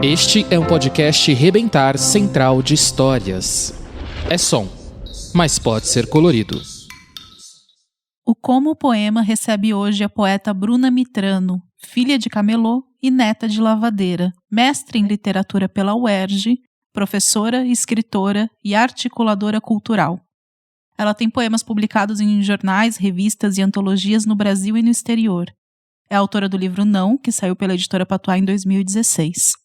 Este é um podcast Rebentar Central de Histórias. É som, mas pode ser colorido. O Como Poema recebe hoje a poeta Bruna Mitrano, filha de camelô e neta de lavadeira, mestre em literatura pela UERJ, professora, escritora e articuladora cultural. Ela tem poemas publicados em jornais, revistas e antologias no Brasil e no exterior. É autora do livro Não, que saiu pela editora Patuá em 2016.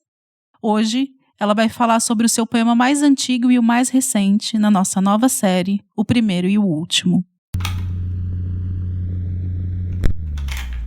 Hoje, ela vai falar sobre o seu poema mais antigo e o mais recente na nossa nova série, O Primeiro e o Último.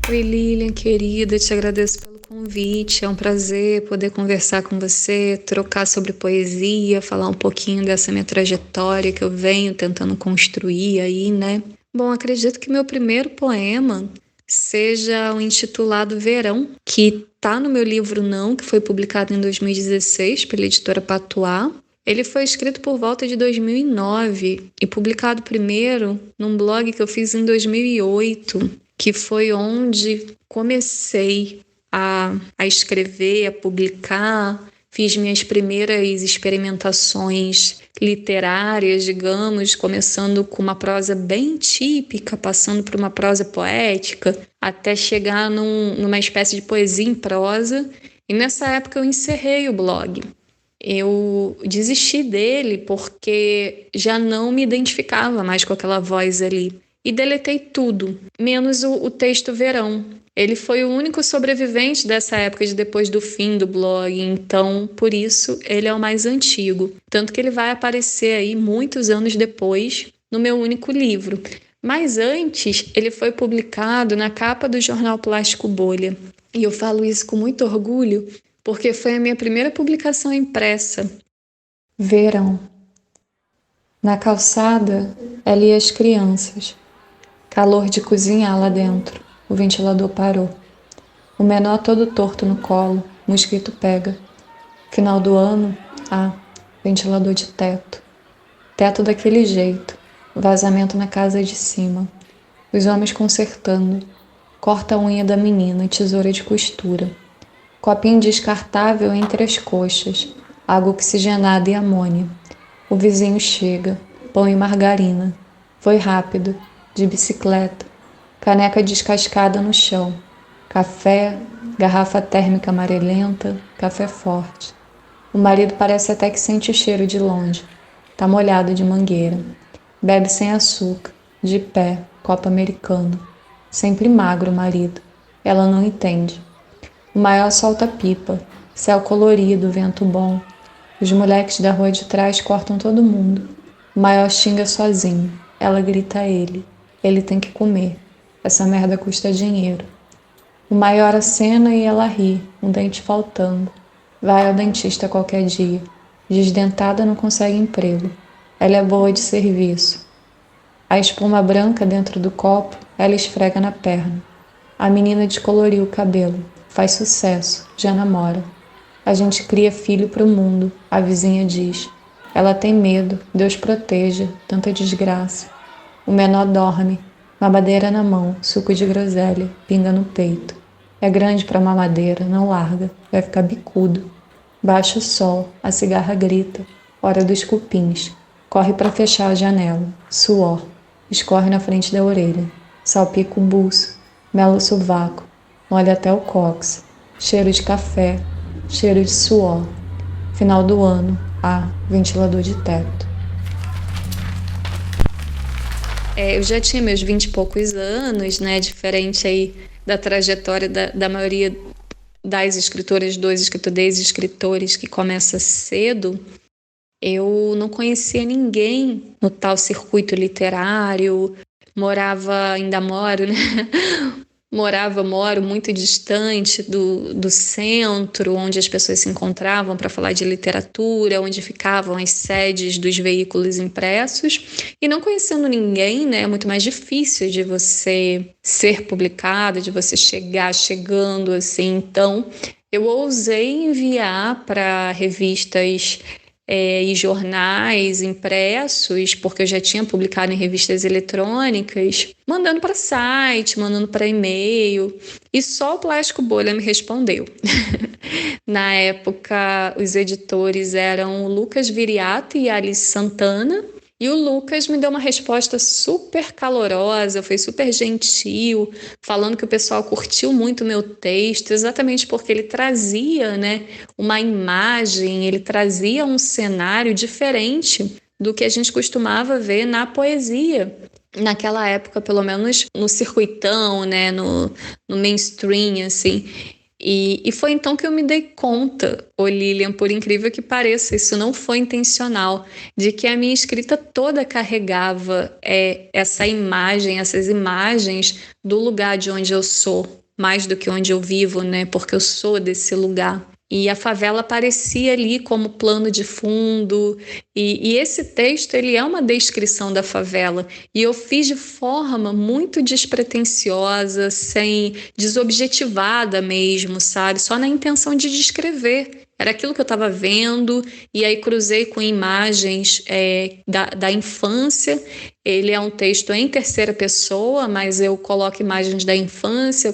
Oi, Lilian, querida, te agradeço pelo convite. É um prazer poder conversar com você, trocar sobre poesia, falar um pouquinho dessa minha trajetória que eu venho tentando construir aí, né? Bom, acredito que meu primeiro poema seja o intitulado Verão, que tá no meu livro Não, que foi publicado em 2016 pela editora Patuá. Ele foi escrito por volta de 2009 e publicado primeiro num blog que eu fiz em 2008, que foi onde comecei a escrever, a publicar. Fiz minhas primeiras experimentações literárias, digamos, começando com uma prosa bem típica, passando por uma prosa poética, até chegar numa espécie de poesia em prosa. E nessa época eu encerrei o blog. Eu desisti dele porque já não me identificava mais com aquela voz ali. E deletei tudo, menos o texto Verão. Ele foi o único sobrevivente dessa época de depois do fim do blog, então, por isso, ele é o mais antigo. Tanto que ele vai aparecer aí muitos anos depois no meu único livro. Mas antes, ele foi publicado na capa do jornal Plástico Bolha. E eu falo isso com muito orgulho, porque foi a minha primeira publicação impressa. Verão. Na calçada, ela e as crianças. Calor de cozinhar lá dentro. O ventilador parou. O menor todo torto no colo. Mosquito pega. Final do ano, ventilador de teto. Teto daquele jeito. Vazamento na casa de cima. Os homens consertando. Corta a unha da menina, tesoura de costura. Copinho descartável entre as coxas. Água oxigenada e amônia. O vizinho chega. Pão e margarina. Foi rápido. De bicicleta. Caneca descascada no chão. Café, garrafa térmica amarelenta, café forte. O marido parece até que sente o cheiro de longe. Tá molhado de mangueira. Bebe sem açúcar, de pé, copo americano. Sempre magro o marido. Ela não entende. O maior solta pipa. Céu colorido, vento bom. Os moleques da rua de trás cortam todo mundo. O maior xinga sozinho. Ela grita a ele. Ele tem que comer. Essa merda custa dinheiro. O maior acena e ela ri, um dente faltando. Vai ao dentista qualquer dia. Desdentada não consegue emprego. Ela é boa de serviço. A espuma branca dentro do copo, ela esfrega na perna. A menina descoloriu o cabelo. Faz sucesso, já namora. A gente cria filho pro mundo, a vizinha diz. Ela tem medo, Deus proteja, tanta desgraça. O menor dorme. Mamadeira na mão, suco de groselha, pinga no peito. É grande pra mamadeira, não larga, vai ficar bicudo. Baixa o sol, a cigarra grita. Hora dos cupins. Corre pra fechar a janela. Suor. Escorre na frente da orelha. Salpica o buço. Mela o sovaco. Molha até o cóccix. Cheiro de café. Cheiro de suor. Final do ano. Ventilador de teto. Eu já tinha meus 20 e poucos anos, né? Diferente aí da trajetória da maioria das escritoras, dos escritores que começa cedo. Eu não conhecia ninguém no tal circuito literário, ainda moro, né? Moro muito distante do centro, onde as pessoas se encontravam para falar de literatura, onde ficavam as sedes dos veículos impressos. E não conhecendo ninguém, né, é muito mais difícil de você ser publicado, de você chegando assim. Então, eu ousei enviar para revistas e jornais impressos, porque eu já tinha publicado em revistas eletrônicas, mandando para site, mandando para e-mail, e só o Plástico Bolha me respondeu. Na época, os editores eram o Lucas Viriato e Alice Santana. E o Lucas me deu uma resposta super calorosa, foi super gentil, falando que o pessoal curtiu muito o meu texto, exatamente porque ele trazia, né, uma imagem, ele trazia um cenário diferente do que a gente costumava ver na poesia. Naquela época, pelo menos no circuitão, né, no mainstream, assim. E foi então que eu me dei conta, ô Lilian, por incrível que pareça, isso não foi intencional, de que a minha escrita toda carregava essa imagem, essas imagens do lugar de onde eu sou, mais do que onde eu vivo, né? Porque eu sou desse lugar. E a favela aparecia ali como plano de fundo, e esse texto ele é uma descrição da favela, e eu fiz de forma muito despretensiosa, sem desobjetivada mesmo, sabe? Só na intenção de descrever. Era aquilo que eu estava vendo, e aí cruzei com imagens da infância. Ele é um texto em terceira pessoa, mas eu coloco imagens da infância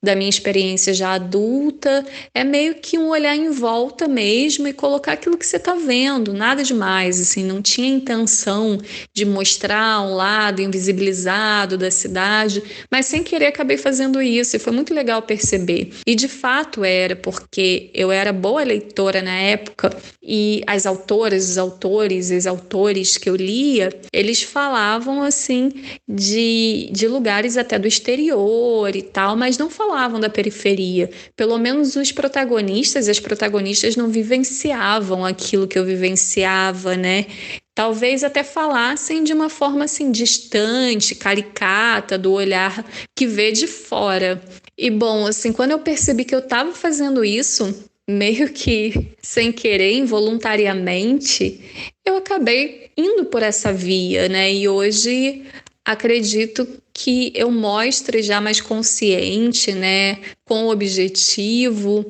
da minha experiência já adulta, é meio que um olhar em volta mesmo e colocar aquilo que você está vendo, nada demais, assim, não tinha intenção de mostrar um lado invisibilizado da cidade, mas sem querer acabei fazendo isso e foi muito legal perceber. E de fato era, porque eu era boa leitora na época e as autoras, os autores, os autores que eu lia, eles falavam assim de lugares até do exterior e tal, mas não falavam da periferia. Pelo menos os protagonistas e as protagonistas não vivenciavam aquilo que eu vivenciava, né? Talvez até falassem de uma forma assim distante, caricata, do olhar que vê de fora. E bom, assim, quando eu percebi que eu estava fazendo isso, meio que sem querer, involuntariamente, eu acabei indo por essa via, né? E hoje acredito que eu mostre já mais consciente, né, com objetivo.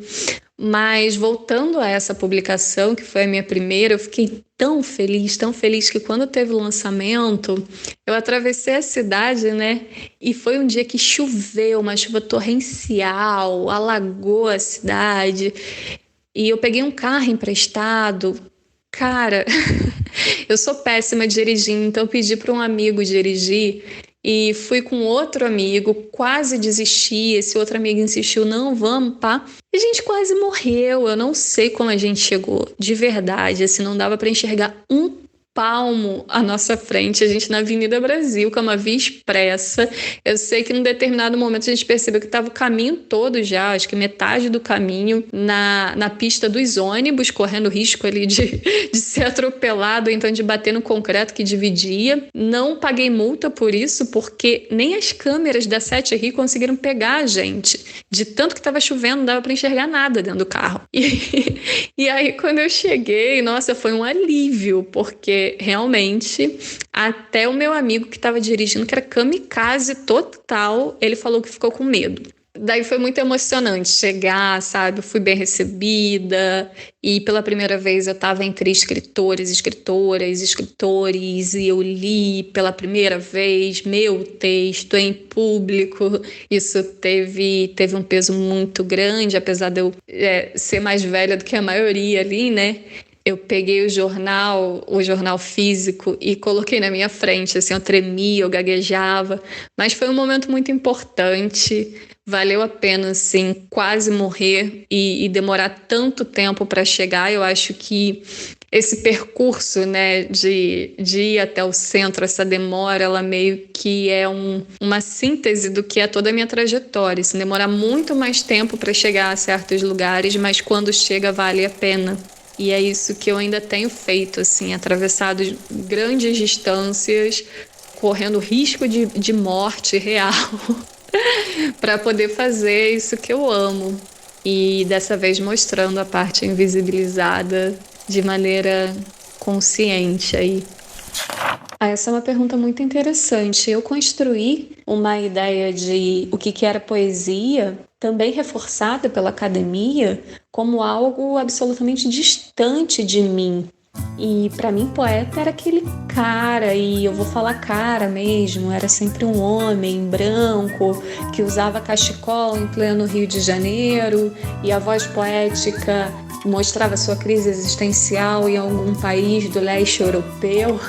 Mas voltando a essa publicação, que foi a minha primeira, eu fiquei tão feliz que quando teve o lançamento, eu atravessei a cidade, né? E foi um dia que choveu, uma chuva torrencial, alagou a cidade. E eu peguei um carro emprestado. Cara, eu sou péssima dirigindo, então eu pedi para um amigo dirigir e fui com outro amigo, quase desisti, esse outro amigo insistiu, não, vamos, pá. E a gente quase morreu, eu não sei como a gente chegou, de verdade, assim, não dava para enxergar um palmo à nossa frente, a gente na Avenida Brasil, que é uma via expressa. Eu sei que num determinado momento a gente percebeu que estava o caminho todo já, acho que metade do caminho na pista dos ônibus, correndo risco ali de ser atropelado, ou então de bater no concreto que dividia. Não paguei multa por isso, porque nem as câmeras da 7R conseguiram pegar a gente. De tanto que estava chovendo, não dava para enxergar nada dentro do carro. E aí, quando eu cheguei, nossa, foi um alívio, porque realmente até o meu amigo que estava dirigindo, que era kamikaze total, ele falou que ficou com medo. Daí foi muito emocionante chegar, sabe? Eu fui bem recebida e pela primeira vez eu estava entre escritores, escritoras, escritores e eu li pela primeira vez meu texto em público. Isso teve um peso muito grande, apesar de eu ser mais velha do que a maioria ali, né? Eu peguei o jornal físico e coloquei na minha frente, assim, eu tremia, eu gaguejava, mas foi um momento muito importante, valeu a pena, assim, quase morrer e demorar tanto tempo para chegar. Eu acho que esse percurso, né, de ir até o centro, essa demora, ela meio que é uma síntese do que é toda a minha trajetória, assim, demorar muito mais tempo para chegar a certos lugares, mas quando chega vale a pena. E é isso que eu ainda tenho feito, assim, atravessado grandes distâncias, correndo risco de morte real para poder fazer isso que eu amo. E dessa vez mostrando a parte invisibilizada de maneira consciente aí. Essa é uma pergunta muito interessante. Eu construí uma ideia de o que era poesia, também reforçada pela academia, como algo absolutamente distante de mim. E para mim, poeta era aquele cara, e eu vou falar cara mesmo, era sempre um homem branco que usava cachecol em pleno Rio de Janeiro, e a voz poética mostrava sua crise existencial em algum país do leste europeu.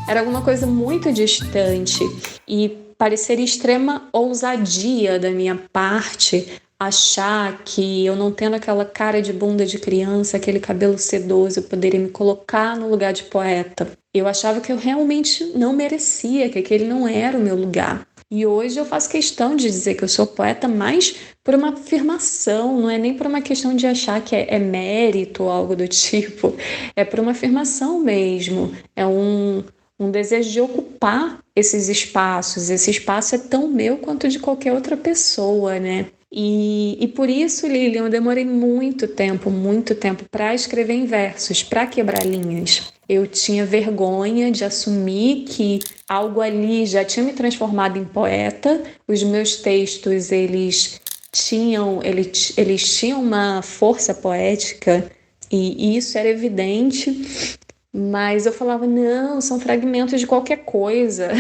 Era alguma coisa muito distante e pareceria extrema ousadia da minha parte achar que eu, não tendo aquela cara de bunda de criança, aquele cabelo sedoso, eu poderia me colocar no lugar de poeta. Eu achava que eu realmente não merecia, que aquele não era o meu lugar. E hoje eu faço questão de dizer que eu sou poeta mais por uma afirmação, não é nem por uma questão de achar que é mérito ou algo do tipo, é por uma afirmação mesmo, é um desejo de ocupar esses espaços. Esse espaço é tão meu quanto de qualquer outra pessoa, né? E por isso, Lilian, eu demorei muito tempo para escrever em versos, para quebrar linhas. Eu tinha vergonha de assumir que algo ali já tinha me transformado em poeta. Os meus textos, eles tinham uma força poética e isso era evidente. Mas eu falava, não, são fragmentos de qualquer coisa.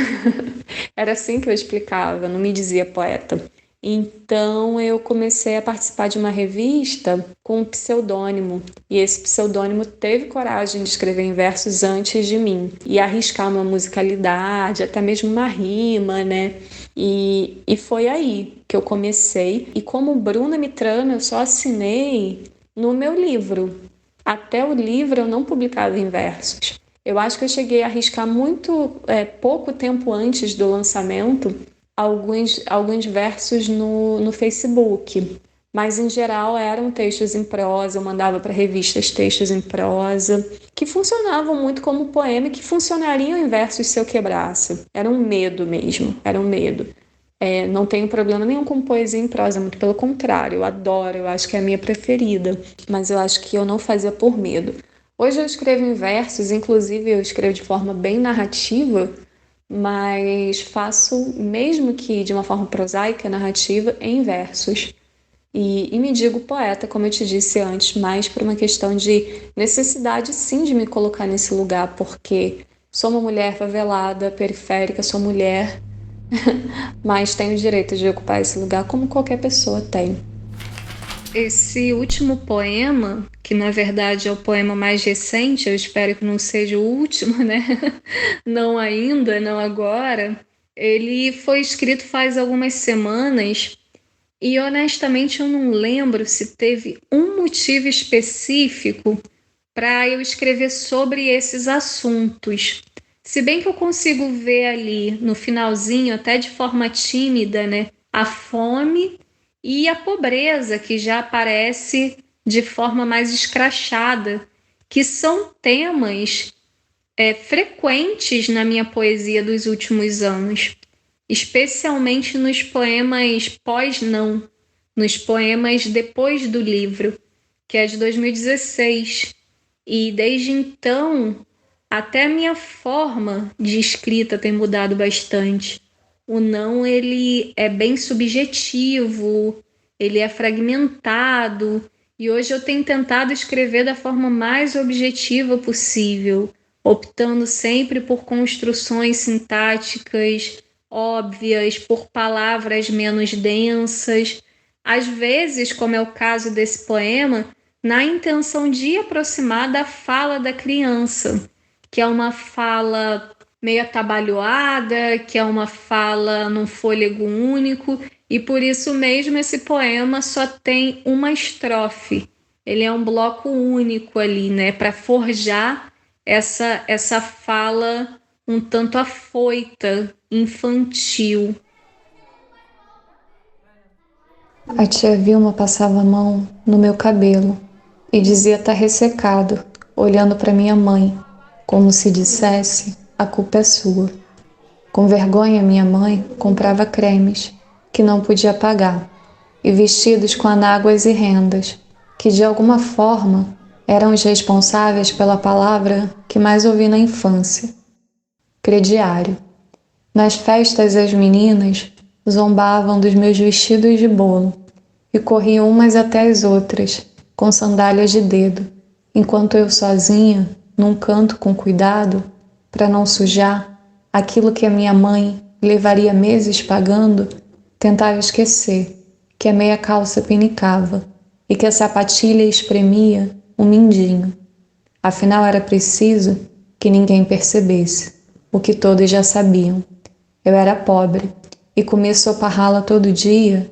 Era assim que eu explicava, não me dizia poeta. Então eu comecei a participar de uma revista com um pseudônimo. E esse pseudônimo teve coragem de escrever em versos antes de mim. E arriscar uma musicalidade, até mesmo uma rima, né? E foi aí que eu comecei. E como Bruna Mitrano, eu só assinei no meu livro. Até o livro eu não publicava em versos. Eu acho que eu cheguei a arriscar pouco tempo antes do lançamento, alguns versos no Facebook. Mas, em geral, eram textos em prosa. Eu mandava para revistas textos em prosa, que funcionavam muito como poema e que funcionariam em versos se eu quebrasse. Era um medo mesmo, era um medo. Não tenho problema nenhum com poesia em prosa, muito pelo contrário, eu adoro, eu acho que é a minha preferida, mas eu acho que eu não fazia por medo. Hoje eu escrevo em versos, inclusive eu escrevo de forma bem narrativa, mas faço, mesmo que de uma forma prosaica, narrativa, em versos. E me digo poeta, como eu te disse antes, mais por uma questão de necessidade, sim, de me colocar nesse lugar, porque sou uma mulher favelada, periférica, sou mulher, mas tenho o direito de ocupar esse lugar como qualquer pessoa tem. Esse último poema, que na verdade é o poema mais recente, eu espero que não seja o último, né? Não ainda, não agora. Ele foi escrito faz algumas semanas e honestamente eu não lembro se teve um motivo específico para eu escrever sobre esses assuntos. Se bem que eu consigo ver ali no finalzinho, até de forma tímida, né, a fome e a pobreza que já aparece de forma mais escrachada, que são temas frequentes na minha poesia dos últimos anos, especialmente nos poemas pós-não, nos poemas depois do livro, que é de 2016. E desde então, até a minha forma de escrita tem mudado bastante. O não, ele é bem subjetivo, ele é fragmentado, e hoje eu tenho tentado escrever da forma mais objetiva possível, optando sempre por construções sintáticas óbvias, por palavras menos densas, às vezes, como é o caso desse poema, na intenção de aproximar da fala da criança, que é uma fala meio atabalhoada, que é uma fala num fôlego único, e por isso mesmo esse poema só tem uma estrofe. Ele é um bloco único ali, né, para forjar essa fala um tanto afoita, infantil. A tia Vilma passava a mão no meu cabelo e dizia estar ressecado, olhando para minha mãe, como se dissesse: a culpa é sua. Com vergonha, minha mãe comprava cremes que não podia pagar e vestidos com anáguas e rendas, que de alguma forma eram os responsáveis pela palavra que mais ouvi na infância: crediário. Nas festas, as meninas zombavam dos meus vestidos de bolo e corriam umas até as outras, com sandálias de dedo, enquanto eu sozinha num canto com cuidado, para não sujar aquilo que a minha mãe levaria meses pagando, tentava esquecer que a meia calça pinicava e que a sapatilha espremia um mindinho. Afinal, era preciso que ninguém percebesse o que todos já sabiam. Eu era pobre e comer sopa rala todo dia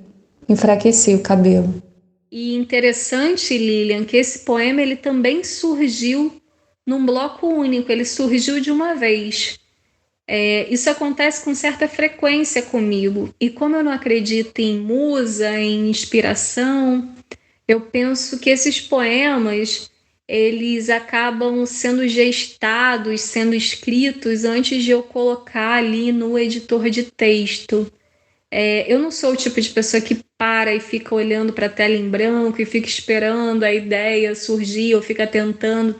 enfraquecia o cabelo. E interessante, Lilian, que esse poema ele também surgiu num bloco único, ele surgiu de uma vez. Isso acontece com certa frequência comigo. E como eu não acredito em musa, em inspiração, eu penso que esses poemas eles acabam sendo gestados, sendo escritos antes de eu colocar ali no editor de texto. Eu não sou o tipo de pessoa que para e fica olhando para a tela em branco e fica esperando a ideia surgir ou fica tentando,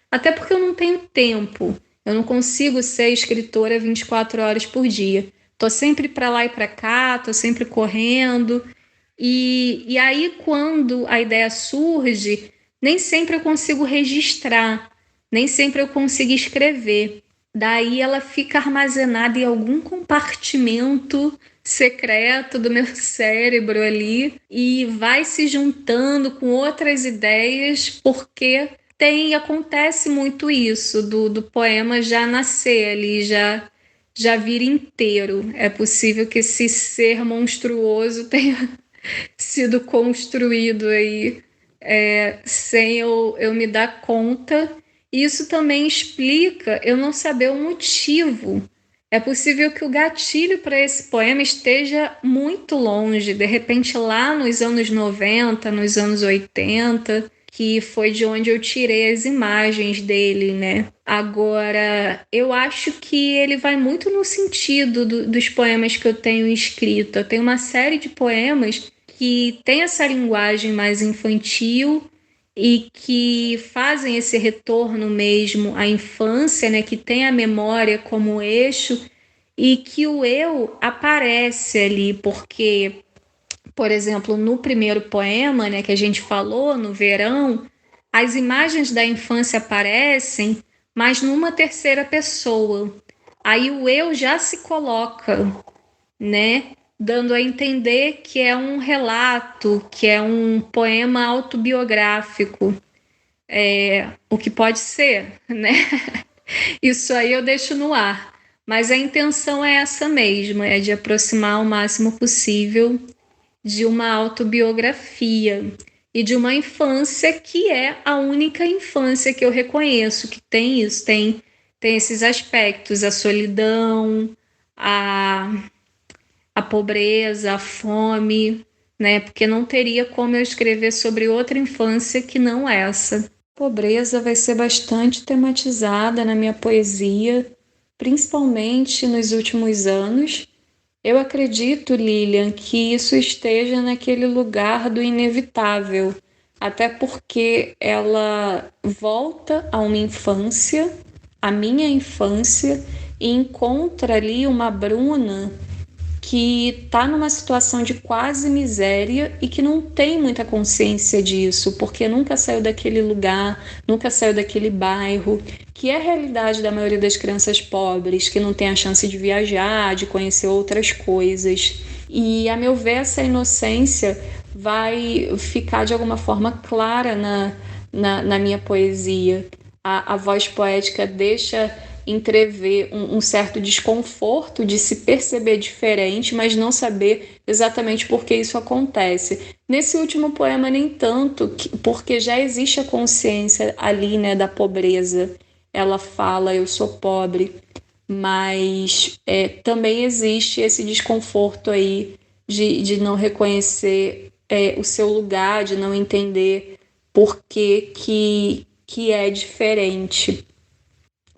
até porque eu não tenho tempo. Eu não consigo ser escritora 24 horas por dia. Tô sempre para lá e para cá, tô sempre correndo. E aí, quando a ideia surge, nem sempre eu consigo registrar, nem sempre eu consigo escrever. Daí ela fica armazenada em algum compartimento secreto do meu cérebro ali e vai se juntando com outras ideias, porque acontece muito isso, do poema já nascer ali, já vir inteiro. É possível que esse ser monstruoso tenha sido construído aí sem eu me dar conta. Isso também explica eu não saber o motivo. É possível que o gatilho para esse poema esteja muito longe, de repente lá nos anos 90, nos anos 80, que foi de onde eu tirei as imagens dele, né? Agora, eu acho que ele vai muito no sentido dos poemas que eu tenho escrito. Eu tenho uma série de poemas que tem essa linguagem mais infantil e que fazem esse retorno mesmo à infância, né, que tem a memória como eixo e que o eu aparece ali, porque, por exemplo, no primeiro poema, né, que a gente falou, no verão, as imagens da infância aparecem, mas numa terceira pessoa. Aí o eu já se coloca, né, dando a entender que é um relato, que é um poema autobiográfico, o que pode ser, né? Isso aí eu deixo no ar, mas a intenção é essa mesmo, é de aproximar o máximo possível de uma autobiografia e de uma infância que é a única infância que eu reconheço, que tem isso, tem esses aspectos, a solidão, a pobreza, a fome, né? Porque não teria como eu escrever sobre outra infância que não essa. A pobreza vai ser bastante tematizada na minha poesia, principalmente nos últimos anos. Eu acredito, Lilian, que isso esteja naquele lugar do inevitável, até porque ela volta a uma infância, a minha infância, e encontra ali uma Bruna que está numa situação de quase miséria e que não tem muita consciência disso, porque nunca saiu daquele lugar, nunca saiu daquele bairro, que é a realidade da maioria das crianças pobres, que não tem a chance de viajar, de conhecer outras coisas. E, a meu ver, essa inocência vai ficar de alguma forma clara na minha poesia. A voz poética deixa entrever um certo desconforto de se perceber diferente, mas não saber exatamente por que isso acontece. Nesse último poema, nem tanto, porque já existe a consciência ali, né, da pobreza. Ela fala, eu sou pobre, mas também existe esse desconforto aí de não reconhecer o seu lugar, de não entender por que é diferente.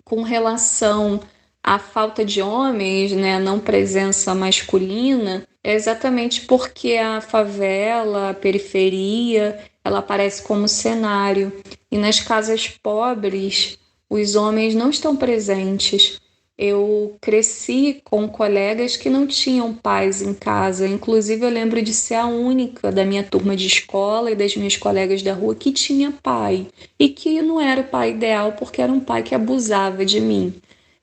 Com relação à falta de homens, né, a não presença masculina, é exatamente porque a favela, a periferia, ela aparece como cenário. E nas casas pobres, os homens não estão presentes. eu cresci com colegas que não tinham pais em casa. Inclusive, eu lembro de ser a única da minha turma de escola e das minhas colegas da rua que tinha pai. E que não era o pai ideal, porque era um pai que abusava de mim.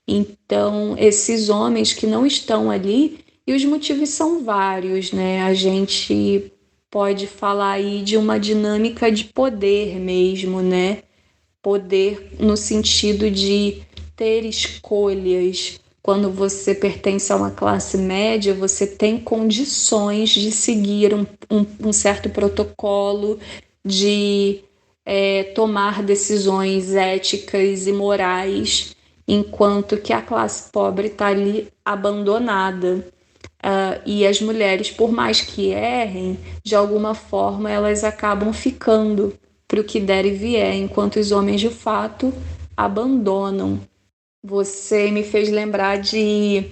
Então, esses homens que não estão ali, e os motivos são vários, né? A gente pode falar aí de uma dinâmica de poder mesmo, né? Poder no sentido de ter escolhas. Quando você pertence a uma classe média, você tem condições de seguir um certo protocolo, de tomar decisões éticas e morais, enquanto que a classe pobre está ali abandonada. E as mulheres, por mais que errem, de alguma forma elas acabam ficando para o que der e vier, enquanto os homens de fato abandonam. Você me fez lembrar de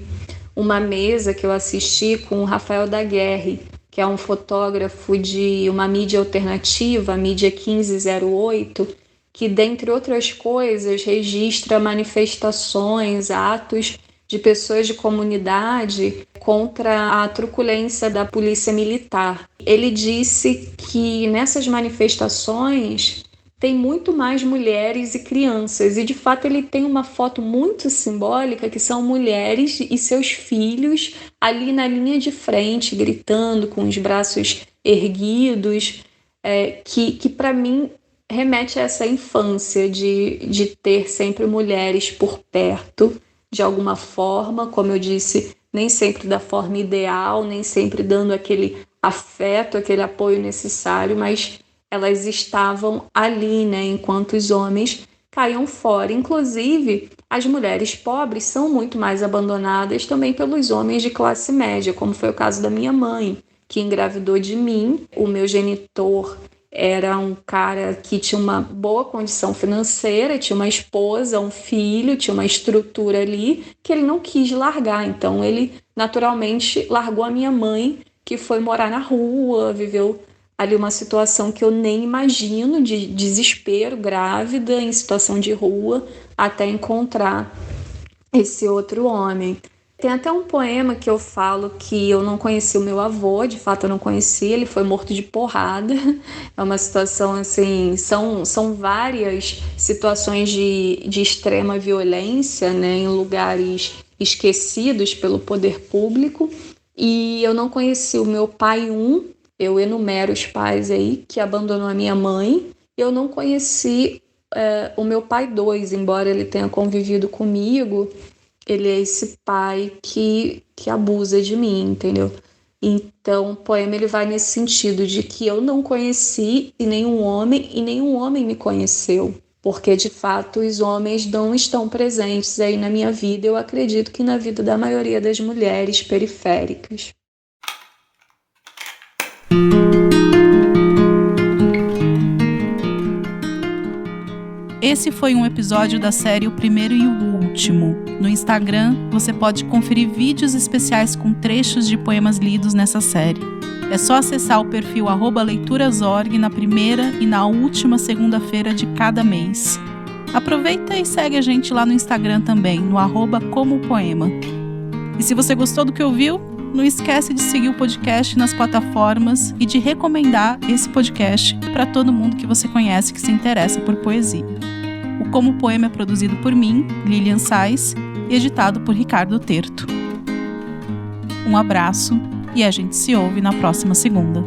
uma mesa que eu assisti com o Rafael Daguerre, que é um fotógrafo de uma mídia alternativa, a mídia 1508, que, dentre outras coisas, registra manifestações, atos de pessoas de comunidade contra a truculência da polícia militar. Ele disse que nessas manifestações tem muito mais mulheres e crianças, e de fato ele tem uma foto muito simbólica que são mulheres e seus filhos ali na linha de frente, gritando com os braços erguidos, que para mim remete a essa infância de ter sempre mulheres por perto, de alguma forma, como eu disse, nem sempre da forma ideal, nem sempre dando aquele afeto, aquele apoio necessário, mas elas estavam ali, né, enquanto os homens caíam fora. Inclusive, as mulheres pobres são muito mais abandonadas também pelos homens de classe média, como foi o caso da minha mãe, que engravidou de mim. O meu genitor era um cara que tinha uma boa condição financeira, tinha uma esposa, um filho, tinha uma estrutura ali que ele não quis largar. Então, ele naturalmente largou a minha mãe, que foi morar na rua, viveu ali uma situação que eu nem imagino, de desespero, grávida, em situação de rua, até encontrar esse outro homem. Tem até um poema que eu falo que eu não conheci o meu avô, de fato eu não conheci, ele foi morto de porrada. É uma situação assim, são várias situações de extrema violência, né, em lugares esquecidos pelo poder público. E eu não conheci o meu pai eu enumero os pais aí que abandonou a minha mãe. Eu não conheci o meu pai 2, embora ele tenha convivido comigo. Ele é esse pai que abusa de mim, entendeu? Então, o poema ele vai nesse sentido de que eu não conheci nenhum homem me conheceu. Porque, de fato, os homens não estão presentes aí na minha vida. Eu acredito que na vida da maioria das mulheres periféricas. Esse foi um episódio da série O Primeiro e o Último. No Instagram, você pode conferir vídeos especiais com trechos de poemas lidos nessa série. É só acessar o perfil @leiturasorg na primeira e na última segunda-feira de cada mês. Aproveita e segue a gente lá no Instagram também, no @comopoema. E se você gostou do que ouviu, não esquece de seguir o podcast nas plataformas e de recomendar esse podcast para todo mundo que você conhece que se interessa por poesia. O Como Poema é produzido por mim, Lilian Sais, e editado por Ricardo Terto. Um abraço e a gente se ouve na próxima segunda.